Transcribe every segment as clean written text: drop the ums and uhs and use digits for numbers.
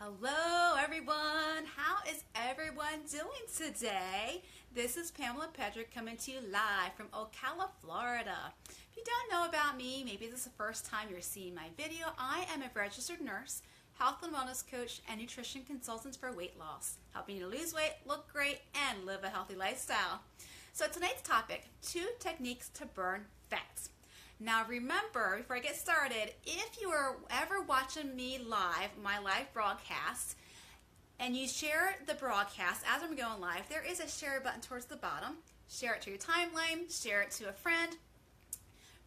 Hello everyone, how is everyone doing today? This is Pamela Pedrick coming to you live from Ocala, Florida. If you don't know about me, maybe this is the first time you're seeing my video, I am a registered nurse, health and wellness coach, and nutrition consultant for weight loss, helping you to lose weight, look great, and live a healthy lifestyle. So tonight's topic, 2 techniques to burn fats. Now remember, before I get started, if you are ever watching me live, my live broadcast, and you share the broadcast as I'm going live, there is a share button towards the bottom. Share it to your timeline, share it to a friend.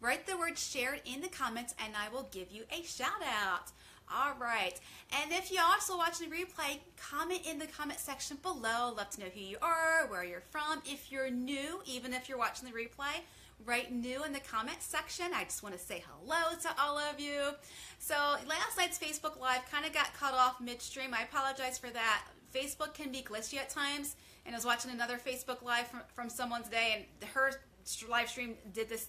Write the word shared in the comments and I will give you a shout out. All right, and if you're also watching the replay, comment in the comment section below. Love to know who you are, where you're from. If you're new, even if you're watching the replay, write new in the comment section. I just want to say hello to all of you. So last night's Facebook Live kind of got cut off midstream. I apologize for that. Facebook can be glitchy at times, and I was watching another Facebook Live from someone today, and her live stream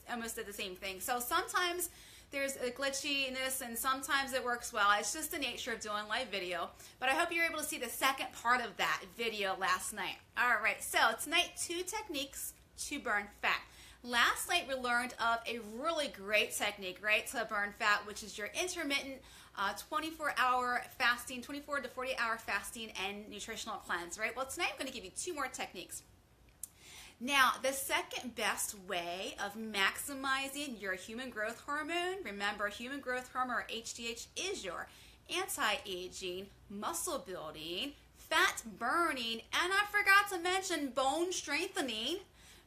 almost did the same thing. So sometimes there's a glitchiness and sometimes it works well. It's just the nature of doing live video. But I hope you're able to see the second part of that video last night. All right, so tonight, 2 techniques to burn fat. Last night we learned of a really great technique, right, to burn fat, which is your intermittent 24-hour fasting, 24 to 40-hour fasting and nutritional cleanse, right? Well, tonight I'm going to give you 2 more techniques. Now, the second best way of maximizing your human growth hormone, remember human growth hormone, or HGH, is your anti-aging, muscle building, fat burning, and I forgot to mention bone strengthening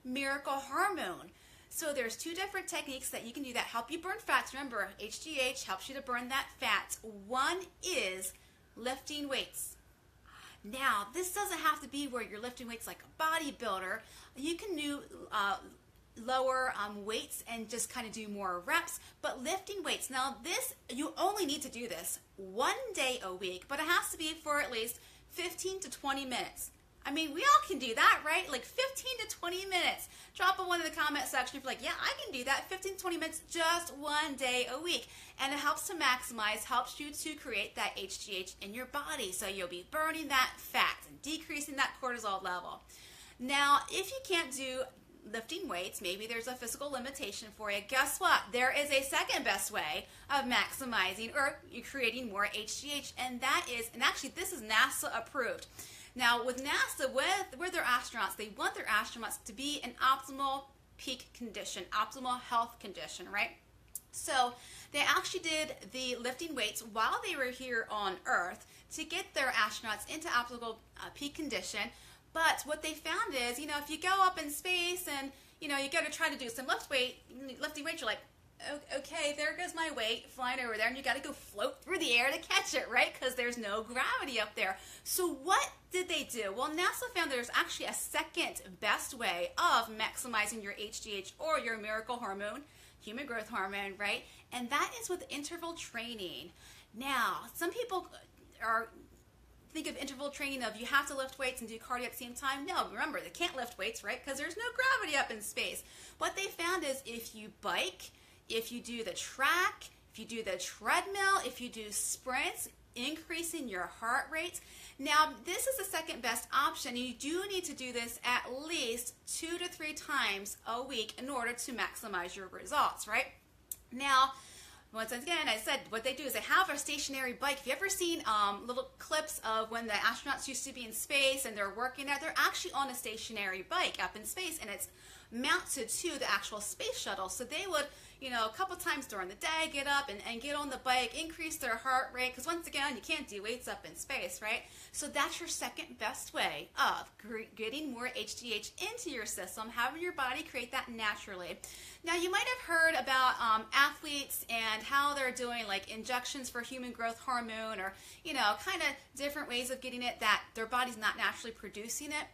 miracle hormone. So there's 2 different techniques that you can do that help you burn fats. Remember, HGH helps you to burn that fat. One is lifting weights. Now, this doesn't have to be where you're lifting weights like a bodybuilder. You can do lower weights and just kind of do more reps, but lifting weights. Now, this, you only need to do this 1 day a week, but it has to be for at least 15 to 20 minutes. I mean, we all can do that, right? Like 15 to 20 minutes. Drop a 1 in the comment section if you're like, yeah, I can do that. 15 to 20 minutes just 1 day a week. And it helps to maximize, helps you to create that HGH in your body. So you'll be burning that fat and decreasing that cortisol level. Now, if you can't do lifting weights, maybe there's a physical limitation for you. Guess what? There is a second best way of maximizing or creating more HGH, and that is, and actually this is NASA approved. Now, with NASA, with their astronauts, they want their astronauts to be in optimal peak condition, optimal health condition, right? So they actually did the lifting weights while they were here on Earth to get their astronauts into optimal peak condition. But what they found is, if you go up in space and, you got to try to do some lifting weights, you're like, okay, there goes my weight flying over there, and you got to go float through the air to catch it, right? Because there's no gravity up there. So what did they do? Well, NASA found there's actually a second best way of maximizing your HGH or your miracle hormone, human growth hormone, right? And that is with interval training. Now, some people think of interval training of you have to lift weights and do cardio at the same time. No, remember, they can't lift weights, right? Because there's no gravity up in space. What they found is if you bike, if you do the track, if you do the treadmill, if you do sprints, increasing your heart rate. Now, this is the second best option. You do need to do this at least 2 to 3 times a week in order to maximize your results, right? Now, once again, I said what they do is they have a stationary bike. Have you ever seen little clips of when the astronauts used to be in space and they're working out? They're actually on a stationary bike up in space, and it's mounted to the actual space shuttle. So they would, a couple times during the day, get up and get on the bike, increase their heart rate, because once again, you can't do weights up in space, right? So that's your second best way of getting more HGH into your system, having your body create that naturally. Now, you might have heard about athletes and how they're doing like injections for human growth hormone, or, kind of different ways of getting it that their body's not naturally producing it.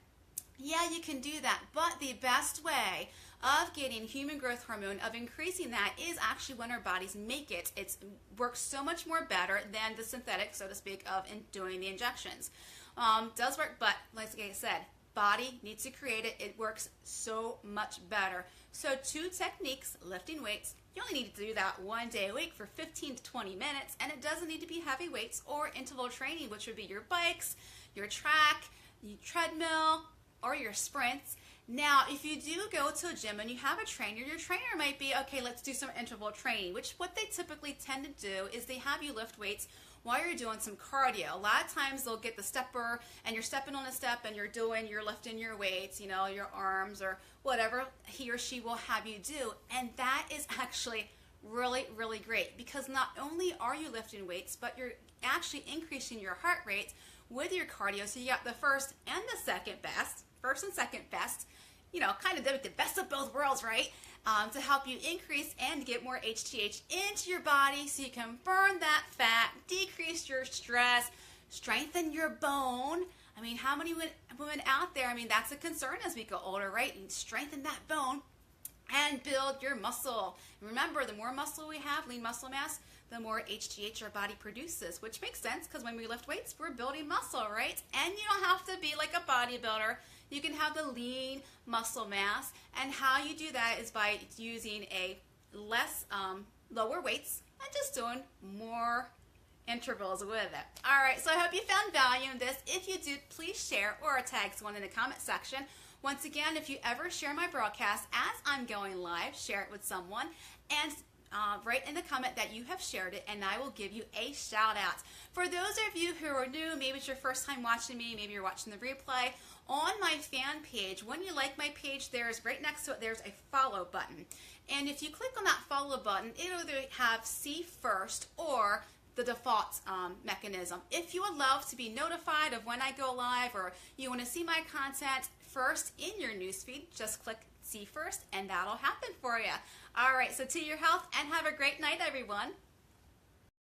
Yeah, you can do that, but the best way of getting human growth hormone, of increasing that, is actually when our bodies make it. It works so much more better than the synthetic, so to speak, of doing the injections. Does work, but like I said, body needs to create it. It works so much better. So 2 techniques, lifting weights You only need to do that one day a week for 15 to 20 minutes, and it doesn't need to be heavy weights or interval training, which would be your bikes, your track, your treadmill, or your sprints. Now, if you do go to a gym and you have a trainer, your trainer might be, okay, let's do some interval training, which what they typically tend to do is they have you lift weights while you're doing some cardio. A lot of times they'll get the stepper and you're stepping on a step and you're lifting your weights, you know, your arms or whatever he or she will have you do. And that is actually really, really great because not only are you lifting weights, but you're actually increasing your heart rate with your cardio. So you got the first and second best, you know, kind of the best of both worlds, right? To help you increase and get more HGH into your body so you can burn that fat, decrease your stress, strengthen your bone. I mean, how many women out there, I mean, that's a concern as we go older, right? And strengthen that bone and build your muscle. And remember, the more muscle we have, lean muscle mass, the more HGH our body produces, which makes sense because when we lift weights, we're building muscle, right? And you don't have to be like a bodybuilder. You can have the lean muscle mass, and how you do that is by using a lower weights and just doing more intervals with it. All right, so I hope you found value in this. If you did, please share or tag someone in the comment section. Once again, if you ever share my broadcast as I'm going live, share it with someone and write in the comment that you have shared it, and I will give you a shout out. For those of you who are new, maybe it's your first time watching me, maybe you're watching the replay, on my fan page, when you like my page, there's right next to it, there's a follow button. And if you click on that follow button, it'll either have see first or the default mechanism. If you would love to be notified of when I go live or you want to see my content first in your newsfeed, just click see first and that'll happen for you. All right, so to your health and have a great night, everyone.